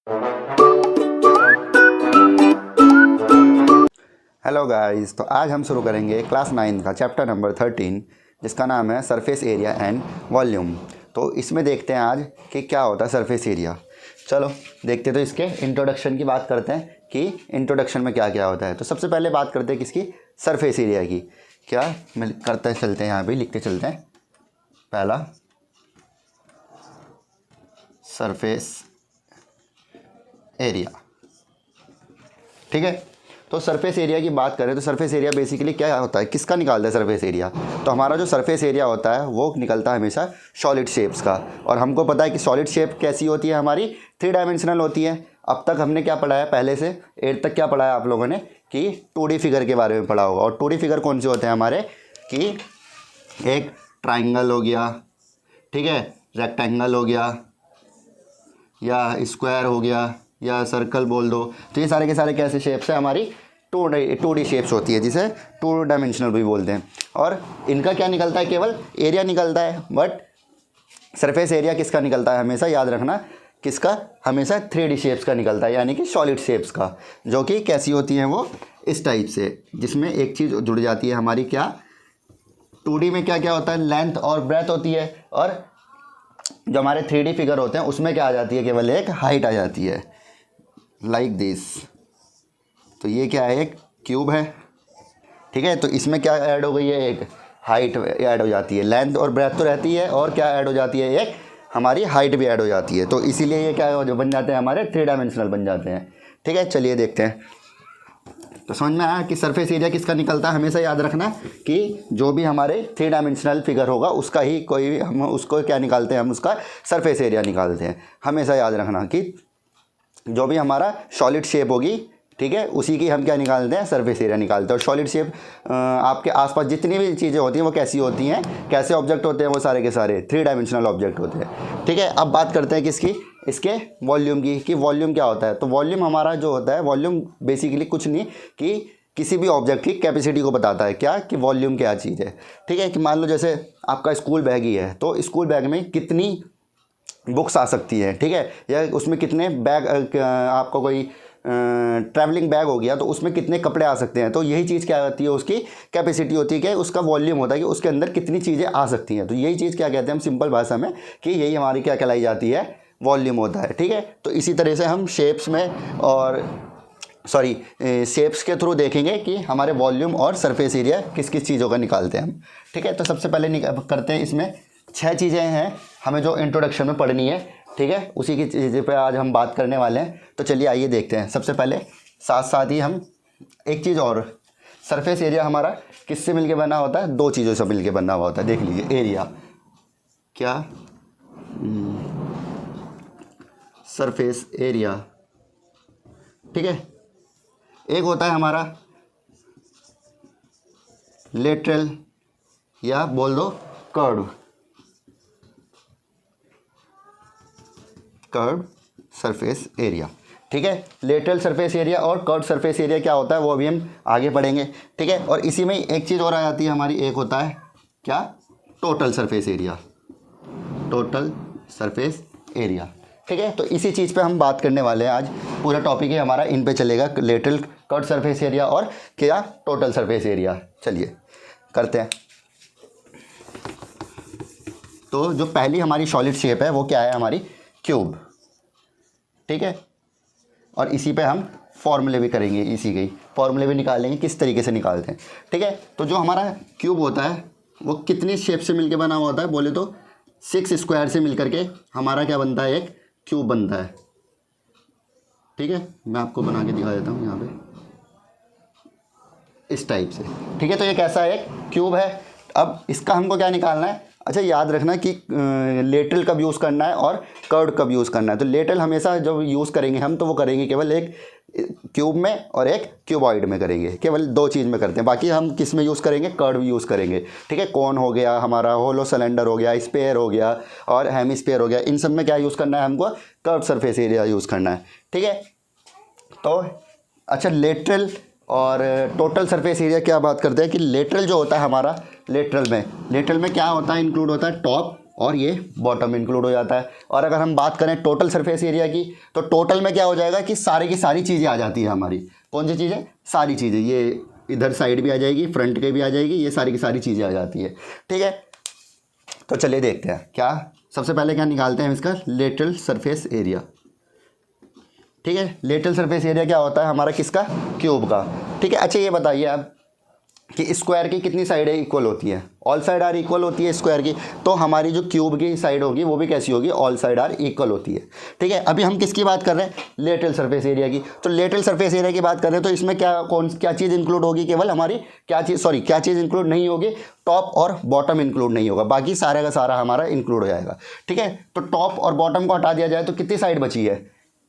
Hello guys, तो आज हम शुरू करेंगे क्लास 9 का चैप्टर नंबर 13 जिसका नाम है सरफेस एरिया एंड वॉल्यूम। तो इसमें देखते हैं आज कि क्या होता है सरफेस एरिया। चलो देखते, तो इसके इंट्रोडक्शन की बात करते हैं कि इंट्रोडक्शन में क्या क्या होता है। तो सबसे पहले बात करते हैं किसकी, सरफेस एरिया की। क्या मैं करते चलते हैं, यहाँ भी लिखते चलते हैं। पहला सरफेस एरिया, ठीक है। तो सरफेस एरिया की बात करें तो सरफेस एरिया बेसिकली क्या होता है, किसका निकालता है सरफेस एरिया। तो हमारा जो सरफेस एरिया होता है वो निकलता है हमेशा सॉलिड शेप्स का। और हमको पता है कि सॉलिड शेप कैसी होती है, हमारी 3 डायमेंशनल होती है। अब तक हमने क्या पढ़ा है, पहले से 8 तक क्या पढ़ा है आप लोगों ने कि 2D फिगर के बारे में पढ़ा होगा। और 2D फिगर कौन से होते हैं हमारे, कि एक ट्राइंगल हो गया, ठीक है, रेक्टेंगल हो गया, या स्क्वायर हो गया, या सर्कल बोल दो। तो ये सारे के सारे कैसे शेप्स है, हमारी 2D शेप्स होती है, जिसे 2 डायमेंशनल भी बोलते हैं। और इनका क्या निकलता है, केवल एरिया निकलता है। बट सरफेस एरिया किसका निकलता है, हमेशा याद रखना, किसका, हमेशा 3D शेप्स का निकलता है, यानी कि सॉलिड शेप्स का। जो कि कैसी होती हैं, वो इस टाइप से, जिसमें एक चीज़ जुड़ जाती है हमारी, क्या 2D में क्या क्या होता है, लेंथ और ब्रेथ होती है। और जो हमारे 3D फिगर होते हैं उसमें क्या आ जाती है, केवल एक हाइट आ जाती है, लाइक दिस। तो ये क्या है, एक क्यूब है, ठीक है। तो इसमें क्या ऐड हो गई है, एक हाइट ऐड हो जाती है। लेंथ और ब्रेथ तो रहती है, और क्या ऐड हो जाती है, एक हमारी हाइट भी ऐड हो जाती है। तो इसीलिए ये क्या जो बन जाते हैं, हमारे 3 डायमेंशनल बन जाते हैं, ठीक है। चलिए देखते हैं। तो समझ में आया कि सरफेस एरिया किसका निकलता है। हमेशा याद रखना कि जो भी हमारे 3 डायमेंशनल फिगर होगा उसका ही कोई भी, हम उसको क्या निकालते हैं, हम उसका सरफेस एरिया निकालते हैं। हमेशा याद रखना कि जो भी हमारा सॉलिड शेप होगी, ठीक है, उसी की हम क्या निकालते हैं, सरफेस एरिया निकालते हैं। और सॉलिड शेप आपके आसपास जितनी भी चीज़ें होती हैं वो कैसी होती हैं, कैसे ऑब्जेक्ट होते हैं, वो सारे के सारे 3 डायमेंशनल ऑब्जेक्ट होते हैं, ठीक है। अब बात करते हैं किसकी, इसके वॉल्यूम की, कि वॉल्यूम क्या होता है। तो वॉल्यूम हमारा जो होता है, वॉल्यूम बेसिकली कुछ नहीं कि किसी भी ऑब्जेक्ट की कैपेसिटी को बताता है। क्या, कि वॉल्यूम क्या चीज़ है, ठीक है। कि मान लो जैसे आपका स्कूल बैग ही है, तो स्कूल बैग में कितनी बुक्स आ सकती हैं, ठीक है, या उसमें कितने बैग, आपको कोई ट्रैवलिंग बैग हो गया तो उसमें कितने कपड़े आ सकते हैं। तो यही चीज़ क्या होती है, उसकी कैपेसिटी होती है, कि उसका वॉल्यूम होता है, कि उसके अंदर कितनी चीज़ें आ सकती हैं। तो यही चीज़ क्या कहते हैं हम सिंपल भाषा में, कि यही हमारी क्या कहलाई जाती है, वॉल्यूम होता है, ठीक है। तो इसी तरह से हम शेप्स में और शेप्स के थ्रू देखेंगे कि हमारे वॉल्यूम और सरफेस एरिया किस किस चीज़ों का निकालते हैं हम, ठीक है। तो सबसे पहले करते हैं, इसमें 6 चीज़ें हैं हमें जो इंट्रोडक्शन में पढ़नी है, ठीक है। उसी की चीज़ें पे आज हम बात करने वाले हैं। तो चलिए आइए देखते हैं। सबसे पहले साथ साथ ही हम एक चीज़ और, सरफेस एरिया हमारा किससे मिलके बना होता है, 2 चीज़ों से मिलके बना हुआ होता है। देख लीजिए, एरिया क्या, सरफेस एरिया, ठीक है। एक होता है हमारा लेटरल, या बोल दो कर्व सरफेस एरिया, ठीक है। लेटरल सरफेस एरिया और कर्व सरफेस एरिया क्या होता है वो अभी हम आगे पढ़ेंगे, ठीक है। और इसी में एक चीज़ और आ जाती है हमारी, एक होता है क्या, total surface area, total surface area, ठीक है। तो इसी चीज़ पे हम बात करने वाले हैं आज। पूरा टॉपिक है हमारा इन पे चलेगा, लेटरल, कर्व सरफेस एरिया और क्या, टोटल सरफेस एरिया। चलिए करते हैं। तो जो पहली हमारी सॉलिड शेप है वो क्या है, हमारी क्यूब, ठीक है। और इसी पे हम फॉर्मूले भी करेंगे, इसी के फॉर्मूले भी निकालेंगे, किस तरीके से निकालते हैं, ठीक है। तो जो हमारा क्यूब होता है वो कितनी शेप से मिलके बना हुआ होता है, बोले तो 6 स्क्वायर से मिलकर के हमारा क्या बनता है, एक क्यूब बनता है, ठीक है। मैं आपको बना के दिखा देता हूँ यहाँ पे, इस टाइप से, ठीक है। तो ये कैसा है, एक क्यूब है। अब इसका हमको क्या निकालना है, अच्छा याद रखना कि लेटरल कब यूज़ करना है और कर्व कब यूज़ करना है। तो लेटरल हमेशा जब यूज़ करेंगे हम, तो वो करेंगे केवल एक क्यूब में और एक क्यूबॉइड में करेंगे, केवल 2 चीज़ में करते हैं। बाकी हम किस में यूज़ करेंगे, कर्व यूज़ करेंगे, ठीक है। कौन हो गया हमारा, होलो सिलेंडर हो गया, स्फीयर हो गया और हेमिस्फीयर हो गया, इन सब में क्या यूज़ करना है हमको, कर्व सरफेस एरिया यूज़ करना है, ठीक है। तो अच्छा, लेटरल और टोटल सरफेस एरिया क्या बात करते हैं कि लेटरल जो होता है हमारा, लेटरल में क्या होता है, इंक्लूड होता है टॉप, और ये बॉटम इंक्लूड हो जाता है। और अगर हम बात करें टोटल सरफेस एरिया की, तो टोटल में क्या हो जाएगा कि सारी की सारी चीज़ें आ जाती है हमारी। कौन सी चीज़ें? सारी चीज़ें। ये इधर साइड भी आ जाएगी, फ्रंट के भी आ जाएगी, ये सारी की सारी चीज़ें आ जाती है। ठीक है, तो चलिए देखते हैं क्या। सबसे पहले क्या निकालते हैं हम इसका लेटरल सरफेस एरिया। ठीक है, लेटरल सरफेस एरिया क्या होता है हमारा? किसका? क्यूब का। ठीक है, अच्छा ये बताइए आप कि स्क्वायर की कितनी साइडें इक्वल होती हैं? ऑल साइड आर इक्वल होती है स्क्वायर की। तो हमारी जो क्यूब की साइड होगी वो भी कैसी होगी? ऑल साइड आर इक्वल होती है। ठीक है, अभी हम किसकी बात कर रहे हैं? लेटरल सरफेस एरिया की। तो लेटरल सरफेस एरिया की बात कर रहे हैं तो इसमें क्या चीज़ इंक्लूड होगी? केवल हमारी क्या चीज़ इंक्लूड नहीं होगी? टॉप और बॉटम इंक्लूड नहीं होगा, बाकी सारा का सारा हमारा इंक्लूड हो जाएगा। ठीक है, तो टॉप और बॉटम को हटा दिया जाए तो कितनी साइड बची है?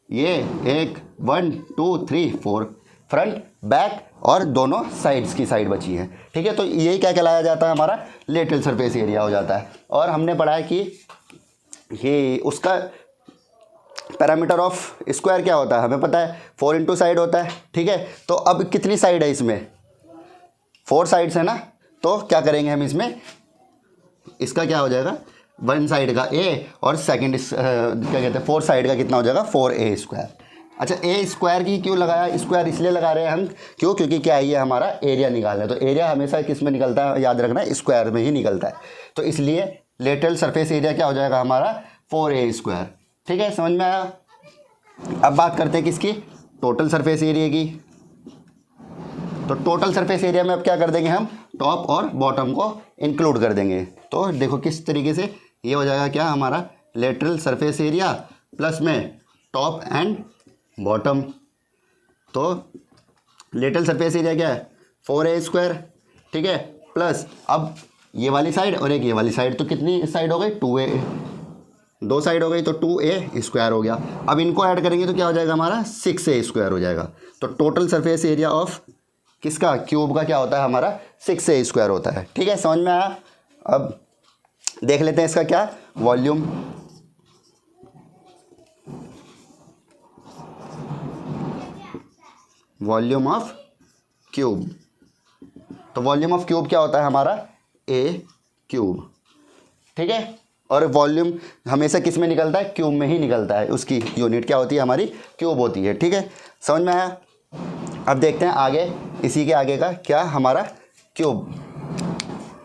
ये 1 2 3 4 फ्रंट बैक और दोनों साइड्स की साइड बची है। ठीक है, तो यही क्या कहलाया जाता है? हमारा लेटरल सरफेस एरिया हो जाता है। और हमने पढ़ा है कि ये उसका पैरामीटर ऑफ स्क्वायर क्या होता है? हमें पता है 4 इंटू साइड होता है। ठीक है, तो अब कितनी साइड है इसमें? 4 साइड्स है ना। तो क्या करेंगे हम इसमें? इसका क्या हो जाएगा? 1 साइड का a और सेकंड क्या कहते हैं 4 साइड का कितना हो जाएगा? 4a square. अच्छा, ए स्क्वायर की क्यों लगाया? स्क्वायर इसलिए लगा रहे हैं हम, क्यों? क्योंकि क्या है, ये हमारा एरिया निकालना है। तो एरिया हमेशा किस में निकलता है? याद रखना, स्क्वायर में ही निकलता है। तो इसलिए लेटरल सरफेस एरिया क्या हो जाएगा हमारा? 4a square. ठीक है, समझ में आया? अब बात करते हैं किसकी? टोटल सरफेस एरिया की। तो टोटल सरफेस एरिया में अब क्या कर देंगे हम? टॉप और बॉटम को इंक्लूड कर देंगे। तो देखो किस तरीके से ये हो जाएगा क्या हमारा? लेटरल सरफेस एरिया प्लस में टॉप एंड बॉटम। तो लेटरल सरफेस एरिया क्या है? 4a square. ठीक है, प्लस अब ये वाली साइड और एक ये वाली साइड, तो कितनी साइड हो गई? 2a। 2 साइड हो गई तो 2a स्क्वायर हो गया। अब इनको ऐड करेंगे तो क्या हो जाएगा हमारा? 6a स्क्वायर हो जाएगा। तो टोटल सरफेस एरिया ऑफ किसका? क्यूब का क्या होता है हमारा? 6a स्क्वायर होता है। ठीक है, समझ में आया? अब देख लेते हैं इसका क्या वॉल्यूम। Volume of cube. तो वॉल्यूम ऑफ क्यूब क्या होता है हमारा? a cube. ठीक है, और वॉल्यूम हमेशा किस में निकलता है? क्यूब में ही निकलता है। उसकी यूनिट क्या होती है हमारी? क्यूब होती है। ठीक है, समझ में आया? अब देखते हैं आगे, इसी के आगे का क्या हमारा क्यूब,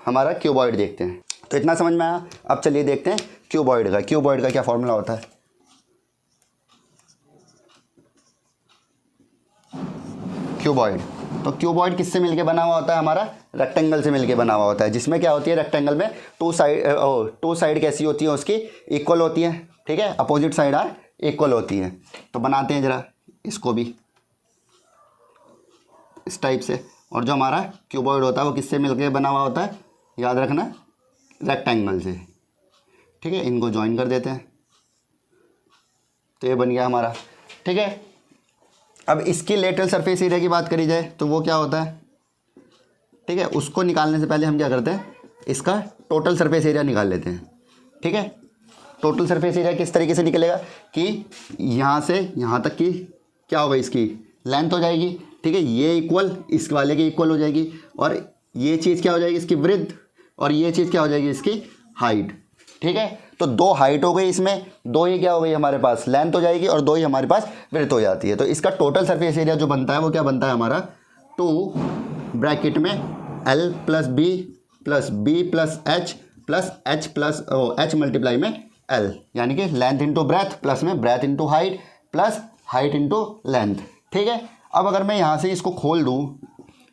हमारा क्यूबॉइड देखते हैं। तो इतना समझ में आया। अब चलिए देखते हैं क्यूबॉइड का। क्यूबॉइड का क्या फॉर्मूला होता है? क्यूबॉइड। तो क्यूबॉइड किससे मिलके बना हुआ होता है हमारा? रेक्टेंगल से मिलके बना हुआ होता है, जिसमें क्या होती है? रेक्टेंगल में टू साइड कैसी होती है उसकी? इक्वल होती है। ठीक है, अपोजिट साइड आर इक्वल होती है। तो बनाते हैं जरा इसको भी इस टाइप से। और जो हमारा क्यूबॉइड होता है वो किससे मिलके बना हुआ होता है? याद रखना, रेक्टेंगल से। ठीक है, इनको ज्वाइन कर देते हैं तो ये बन गया हमारा। ठीक है, अब इसकी लेटरल सरफेस एरिया की बात करी जाए तो वो क्या होता है? ठीक है, उसको निकालने से पहले हम क्या करते हैं? इसका टोटल सरफेस एरिया निकाल लेते हैं। ठीक है, टोटल सरफेस एरिया किस तरीके से निकलेगा कि यहाँ से यहाँ तक की क्या होगा? इसकी लेंथ हो जाएगी। ठीक है, ये इक्वल इस वाले के इक्वल हो जाएगी, और ये चीज़ क्या हो जाएगी? इसकी विड्थ, और ये चीज़ क्या हो जाएगी? इसकी हाइट। ठीक है, तो 2 हाइट हो गई इसमें, 2 ही क्या हो गई हमारे पास? लेंथ हो जाएगी, और 2 ही हमारे पास विड्थ हो जाती है। तो इसका टोटल सरफेस एरिया जो बनता है वो क्या बनता है हमारा? 2 ब्रैकेट में l plus B plus B plus H plus H plus H multiply में l, यानी कि लेंथ इंटू ब्रेथ प्लस में breadth into height plus height into length. ठीक है, अब अगर मैं यहाँ से इसको खोल दूँ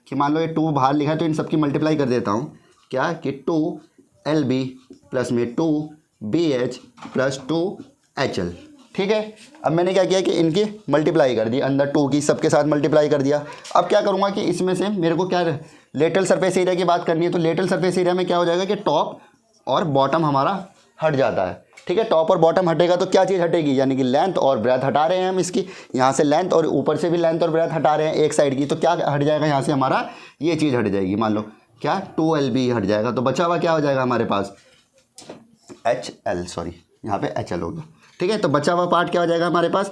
कि मान लो ये 2 बाहर लिखा है, तो इन सबकी मल्टीप्लाई कर देता हूँ क्या कि 2lb प्लस में 2bh प्लस 2hl। ठीक है, अब मैंने क्या किया कि इनकी मल्टीप्लाई कर दी, अंदर 2 की सबके साथ मल्टीप्लाई कर दिया। अब क्या करूँगा कि इसमें से मेरे को क्या लेटरल सरफेस एरिया की बात करनी है। तो लेटरल सरफेस एरिया में क्या हो जाएगा कि टॉप और बॉटम हमारा हट जाता है। ठीक है, टॉप और बॉटम हटेगा तो क्या चीज़ हटेगी? यानी कि लेंथ और ब्रेथ हटा रहे हैं हम इसकी, यहाँ से लेंथ और ऊपर से भी लेंथ और ब्रेथ हटा रहे हैं एक साइड की। तो क्या हट जाएगा यहाँ से हमारा? ये चीज़ हट जाएगी। मान लो क्या 2lb हट जाएगा, तो बचा हुआ क्या हो जाएगा हमारे पास? HL, सॉरी यहाँ पे HL होगा। ठीक है, तो बचा हुआ पार्ट क्या हो जाएगा हमारे पास?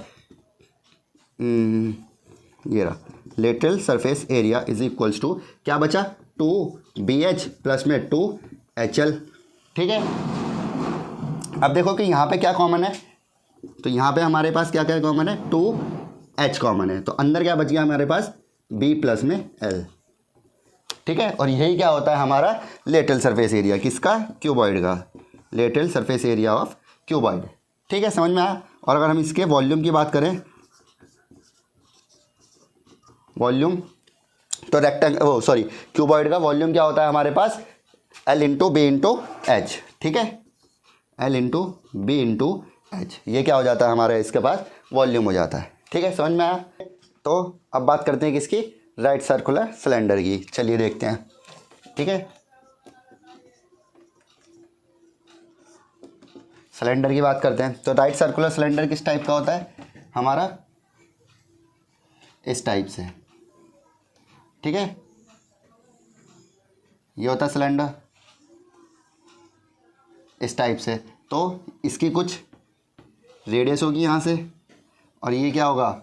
ये रहा, lateral surface area is equals to क्या बचा? 2BH प्लस में 2HL। ठीक है, अब देखो कि यहाँ पे क्या कॉमन है, तो यहाँ पे हमारे पास क्या क्या कॉमन है, 2h कॉमन है, तो अंदर क्या बच गया हमारे पास, b प्लस में l, ठीक है। और यही क्या होता है हमारा लेटरल सरफेस एरिया, किसका, क्यूबॉइड का, lateral surface area of cuboid, ठीक है, समझ में आया। और अगर हम इसके वॉल्यूम की बात करें, वॉल्यूम तो क्यूबॉइड का वॉल्यूम क्या होता है हमारे पास, L into B into H, ठीक है, L into B into H, ये क्या हो जाता है हमारा इसके पास वॉल्यूम हो जाता है, ठीक है, समझ में आया। तो अब बात करते हैं किसकी, राइट सर्कुलर सिलेंडर की, चलिए देखते हैं, ठीक है। सिलेंडर की बात करते हैं, तो राइट सर्कुलर सिलेंडर किस टाइप का होता है हमारा, इस टाइप से, ठीक है, ये होता है सिलेंडर इस टाइप से। तो इसकी कुछ रेडियस होगी यहाँ से, और ये क्या होगा,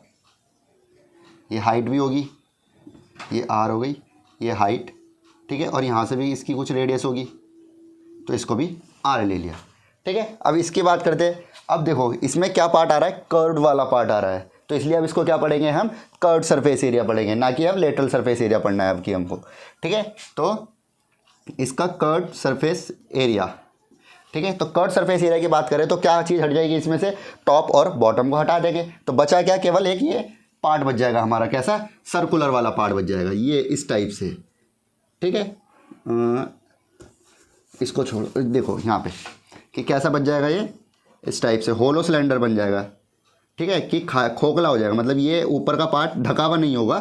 ये हाइट भी होगी, ये आर हो गई, ये हाइट, ठीक है, और यहाँ से भी इसकी कुछ रेडियस होगी, तो इसको भी आर ले लिया, ठीक है। अब इसकी बात करते हैं, अब देखो इसमें क्या पार्ट आ रहा है, कर्व्ड वाला पार्ट आ रहा है, तो इसलिए अब इसको क्या पढ़ेंगे हम, कर्व्ड सरफेस एरिया पढ़ेंगे, ना कि अब लेटरल सरफेस एरिया पढ़ना है अब की हमको, ठीक है। तो इसका कर्व्ड सरफेस एरिया, ठीक है, तो कर्व्ड सरफेस एरिया की बात करें तो क्या चीज़ हट जाएगी इसमें से, टॉप और बॉटम को हटा देंगे, तो बचा क्या, केवल एक ये पार्ट बच जाएगा हमारा, कैसा, सर्कुलर वाला पार्ट बच जाएगा, ये इस टाइप से, ठीक है। इसको छोड़, देखो यहाँ पे कि कैसा बच जाएगा, ये इस टाइप से होलो सिलेंडर बन जाएगा, ठीक है, कि खोखला हो जाएगा, मतलब ये ऊपर का पार्ट ढका हुआ नहीं होगा,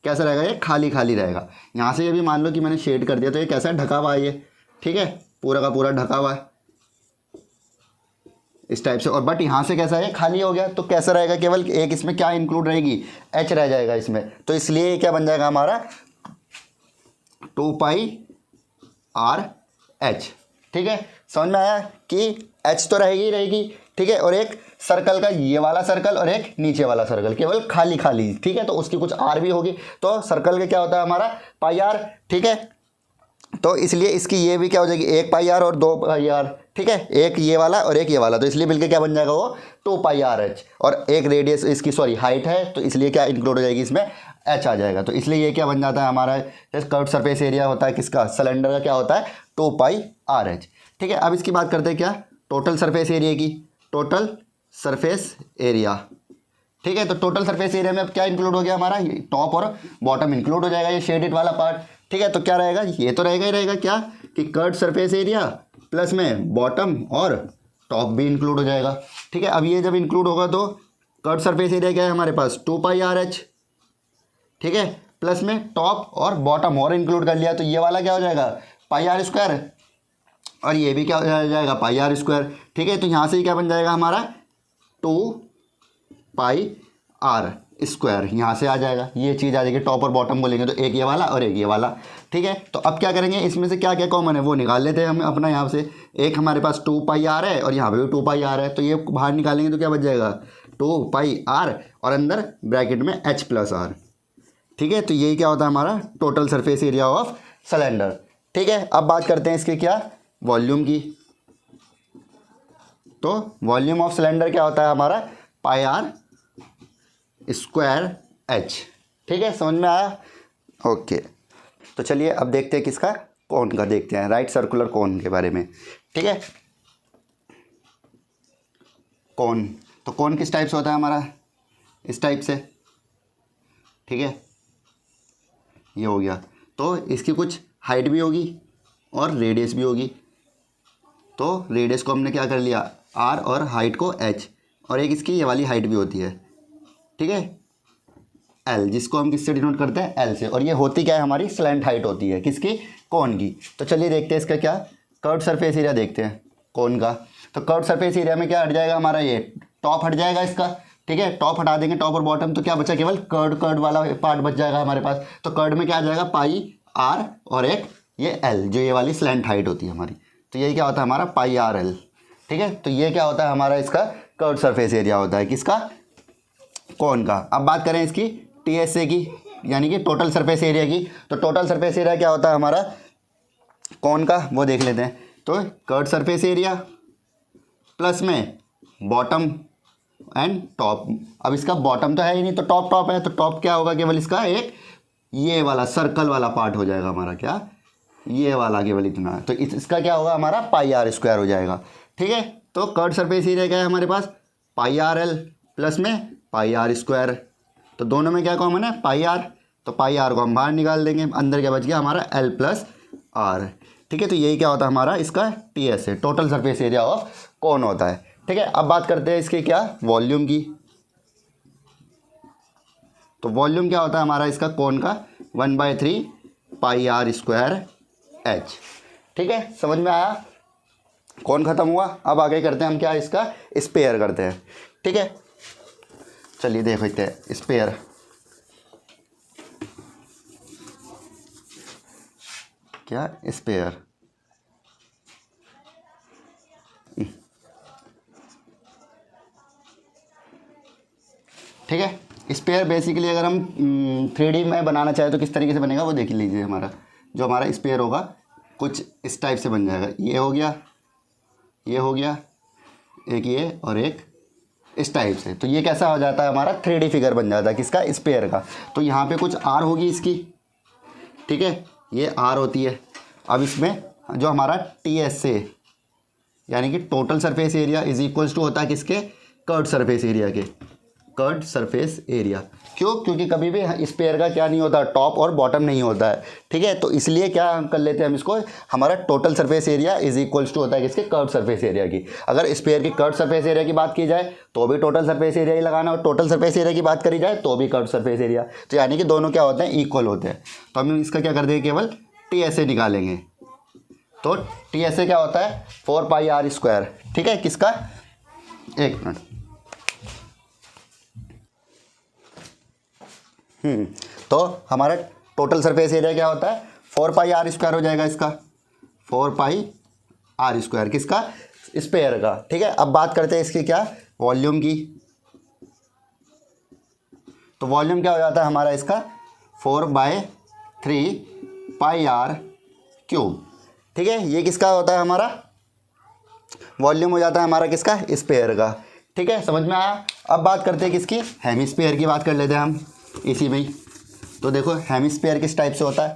कैसा रहेगा, ये खाली खाली रहेगा। यहाँ से ये भी मान लो कि मैंने शेड कर दिया, तो ये कैसा ढका हुआ है ये, ठीक है, पूरा का पूरा ढका हुआ है इस टाइप से, और बट यहाँ से कैसा है, खाली हो गया, तो कैसा रहेगा, केवल एक इसमें क्या इंक्लूड रहेगी, h रह जाएगा इसमें, तो इसलिए क्या बन जाएगा हमारा 2πr/h, ठीक है, समझ में आया कि h तो रहेगी ही रहेगी, ठीक है, और एक सर्कल का ये वाला सर्कल और एक नीचे वाला सर्कल केवल खाली खाली, ठीक है, तो उसकी कुछ आर भी होगी, तो सर्कल का क्या होता है हमारा πr, ठीक है, तो इसलिए इसकी ये भी क्या हो जाएगी, 1πr और 2πr, ठीक है, एक ये वाला और एक ये वाला, तो इसलिए मिलकर क्या बन जाएगा वो 2πrh, और एक रेडियस इसकी हाइट है, तो इसलिए क्या इंक्लूड हो जाएगी इसमें, h आ जाएगा, तो इसलिए ये क्या बन जाता है हमारा, कर्व्ड सरफेस एरिया होता है किसका, सिलेंडर का, क्या होता है 2πrh, ठीक है। अब इसकी बात करते हैं क्या, टोटल सरफेस एरिया की, टोटल सरफेस एरिया, ठीक है, तो टोटल सरफेस एरिया में अब क्या इंक्लूड हो गया हमारा, टॉप और बॉटम इंक्लूड हो जाएगा, ये शेडेड वाला पार्ट, ठीक है, तो क्या रहेगा, ये तो रहेगा ही रहेगा क्या, कि कर्व्ड सरफेस एरिया प्लस में बॉटम और टॉप भी इंक्लूड हो जाएगा, ठीक है। अब ये जब इंक्लूड होगा तो कर्व्ड सरफेस एरिया क्या है हमारे पास, 2πrh, ठीक है, प्लस में टॉप और बॉटम और इंक्लूड कर लिया, तो ये वाला क्या हो जाएगा, πr², और ये भी क्या हो जाएगा, πr², ठीक है, तो यहाँ से ही क्या बन जाएगा हमारा 2πr², यहाँ से आ जाएगा, ये चीज़ आ जाएगी, टॉप और बॉटम बोलेंगे तो एक ये वाला और एक ये वाला, ठीक है। तो अब क्या करेंगे, इसमें से क्या क्या कॉमन है वो निकाल लेते हैं हम अपना, यहाँ से एक हमारे पास 2πr है और यहाँ पे भी 2πr है, तो ये बाहर निकालेंगे तो क्या बच जाएगा 2πr और अंदर ब्रैकेट में h+r, ठीक है, तो यही क्या होता है हमारा total surface area of cylinder, ठीक है। अब बात करते हैं इसके क्या, वॉल्यूम की, तो वॉल्यूम ऑफ सिलेंडर क्या होता है हमारा πr²h, ठीक है, समझ में आया, ओके। तो चलिए अब देखते हैं किसका, कोन का देखते हैं, राइट सर्कुलर कोन के बारे में, ठीक है। कोन, तो कोन किस टाइप से होता है हमारा, इस टाइप से, ठीक है, ये हो गया, तो इसकी कुछ हाइट भी होगी और रेडियस भी होगी, तो रेडियस को हमने क्या कर लिया r और हाइट को h, और एक इसकी ये वाली हाइट भी होती है, ठीक है, l, जिसको हम किससे डिनोट करते हैं, l से, और ये होती क्या है हमारी स्लैंट हाइट होती है, किसकी, कोन की। तो चलिए देखते हैं इसका क्या, कर्व्ड सरफेस एरिया देखते हैं कोन का। तो कर्व्ड सरफेस एरिया में क्या हट जाएगा हमारा, ये टॉप हट जाएगा इसका, ठीक है, टॉप हटा देंगे, टॉप और बॉटम, तो क्या बचा, केवल कर्ड वाला पार्ट बच जाएगा हमारे पास। तो कर्ड में क्या आ जाएगा, πr और एक ये l, जो ये वाली स्लैंट हाइट होती है हमारी, तो यही क्या होता है हमारा πrl, ठीक है। तो ये क्या होता है हमारा, इसका कर्व्ड सरफेस एरिया होता है, किसका, कोन का। अब बात करें इसकी TSA की, यानी कि टोटल सरफेस एरिया की, तो टोटल सरफेस एरिया क्या होता है हमारा कोन का, वो देख लेते हैं। तो कर्व्ड सरफेस एरिया प्लस में बॉटम एंड टॉप। अब इसका बॉटम तो है ही नहीं, तो टॉप टॉप है, तो टॉप क्या होगा, केवल इसका एक ये वाला सर्कल वाला पार्ट हो जाएगा हमारा, क्या ये वाला केवल इतना है। तो इसका क्या होगा हमारा पाई आर स्क्वायर हो जाएगा। ठीक है, तो कर्व सरफेस एरिया क्या है हमारे पास, पाई आर एल प्लस में पाई आर स्क्वायर। तो दोनों में क्या कॉमन है, पाई आर, तो पाई आर को हम बाहर निकाल देंगे, अंदर क्या बच गया हमारा एल प्लस आर। ठीक है, तो यही क्या होता है हमारा इसका टी एस है, टोटल सरफेस एरिया ऑफ कौन होता है। ठीक है, अब बात करते हैं इसके क्या वॉल्यूम की। तो वॉल्यूम क्या होता है हमारा इसका कोन का, 1/3 पाई आर स्क्वायर एच। ठीक है, समझ में आया, कौन खत्म हुआ। अब आगे करते हैं हम क्या, इसका स्पेयर करते हैं। ठीक है, चलिए देख लेते हैं स्पेयर। क्या स्पेयर, ठीक है। स्पेयर बेसिकली अगर हम 3D में बनाना चाहें तो किस तरीके से बनेगा वो देख लीजिए। हमारा जो हमारा स्पेयर होगा कुछ इस टाइप से बन जाएगा, ये हो गया, ये हो गया, एक ये और एक इस टाइप से। तो ये कैसा हो जाता है हमारा 3D फिगर बन जाता है किसका, स्पेयर का। तो यहाँ पे कुछ आर होगी इसकी, ठीक है, ये आर होती है। अब इसमें जो हमारा टी एस से यानी कि total surface area is equals to होता है किसके, कर्व्ड सरफेस एरिया के, कर्व्ड सरफेस एरिया। क्यों, क्योंकि कभी भी स्पेयर का क्या नहीं होता, टॉप और बॉटम नहीं होता है। ठीक है, तो इसलिए क्या कर लेते हैं हम इसको, हमारा total surface area is equals to होता है किसके, कर्व्ड सरफेस एरिया की। अगर स्पेयर की कर्व्ड सरफेस एरिया की बात की जाए तो भी टोटल सरफेस एरिया ही लगाना, और टोटल सरफेस एरिया की बात करी जाए तो भी कर्व्ड सरफेस एरिया। तो यानी कि दोनों क्या होते हैं, इक्वल होते हैं। तो हम इसका क्या कर देंगे, केवल टी एस ए निकालेंगे। तो टी एस ए क्या होता है, 4 पाई आर स्क्वायर। ठीक है, किसका, एक मिनट, तो हमारा टोटल सरफेस एरिया क्या होता है, 4 पाई आर स्क्वायर हो जाएगा इसका, 4 पाई आर स्क्वायर किसका, स्पेयर का। ठीक है, अब बात करते हैं इसकी क्या, वॉल्यूम की। तो वॉल्यूम क्या हो जाता है हमारा इसका, 4/3 पाई आर क्यूब। ठीक है, ये किसका होता है हमारा वॉल्यूम हो जाता है हमारा किसका, स्पेयर का। ठीक है, समझ में आया। अब बात करते हैं किसकी, हेमिस्फीयर की बात कर लेते हैं हम इसी में ही। तो देखो हेमिस्फीयर किस टाइप से होता है,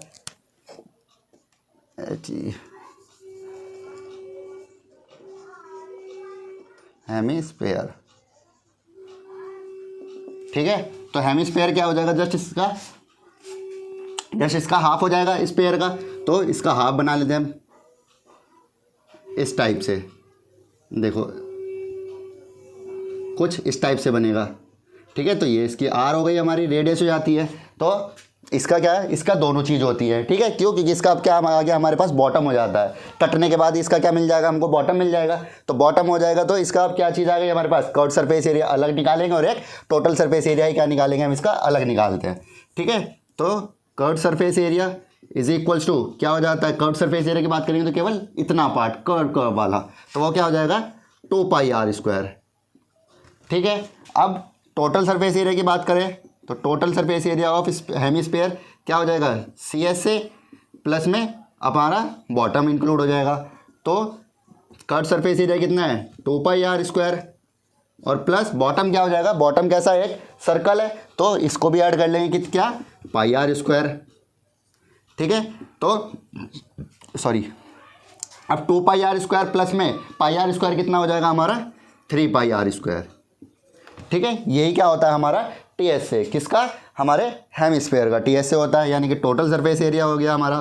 हेमिस्फीयर। ठीक है, तो हेमिस्फीयर क्या हो जाएगा, जस्ट इसका हाफ हो जाएगा स्पेयर का। तो इसका हाफ बना लेते हैं हम इस टाइप से, देखो कुछ इस टाइप से बनेगा। ठीक है, तो ये इसकी आर हो गई, हमारी रेडियस हो जाती है। तो इसका क्या है, इसका दोनों चीज़ होती है। ठीक है, क्यों, क्योंकि इसका अब क्या आ गया हमारे पास, बॉटम हो जाता है। कटने के बाद इसका क्या मिल जाएगा हमको, बॉटम मिल जाएगा। तो बॉटम हो जाएगा, तो इसका अब क्या चीज़ आ गई हमारे पास, कर्व्ड सरफेस एरिया अलग निकालेंगे और एक टोटल सरफेस एरिया ही क्या निकालेंगे, हम इसका अलग निकालते हैं। ठीक है, तो curved surface area is equals to क्या हो जाता है, कर्व्ड सरफेस एरिया की बात करेंगे तो केवल इतना पार्ट कर्व वाला, तो वो क्या हो जाएगा 2 पाई आर स्क्वायर। ठीक है, अब टोटल सरफेस एरिया की बात करें तो total surface area of hemisphere क्या हो जाएगा, सी एस से प्लस में हमारा बॉटम इंक्लूड हो जाएगा। तो कर्व्ड सरफेस एरिया कितना है, 2 पाई आर स्क्वायर, और प्लस बॉटम क्या हो जाएगा, बॉटम कैसा एक सर्कल है, तो इसको भी ऐड कर लेंगे कि क्या, पाई आर स्क्वायर। ठीक है, तो सॉरी, अब 2 पाई आर स्क्वायर प्लस में पाई आर स्क्वायर कितना हो जाएगा हमारा, 3 पाई आर स्क्वायर। ठीक है, यही क्या होता है हमारा टी एस से, किसका, हमारे हेमिस्फीयर का टी एस से होता है, यानी कि टोटल सरफेस एरिया हो गया हमारा।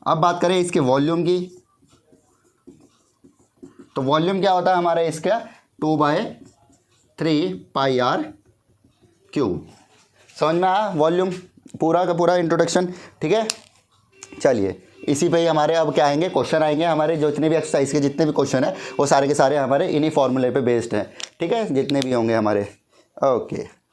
अब बात करें इसके वॉल्यूम की, तो वॉल्यूम क्या होता है हमारा इसका, 2/3 पाई आर क्यूब। समझ में आया वॉल्यूम, पूरा का पूरा इंट्रोडक्शन। ठीक है, चलिए इसी पे ही हमारे अब क्या आएंगे, क्वेश्चन आएंगे हमारे, जो जितने भी एक्सरसाइज के जितने भी क्वेश्चन है वो सारे के सारे हमारे इन्हीं फॉर्मूले पे बेस्ड हैं। ठीक है, जितने भी होंगे हमारे। ओके।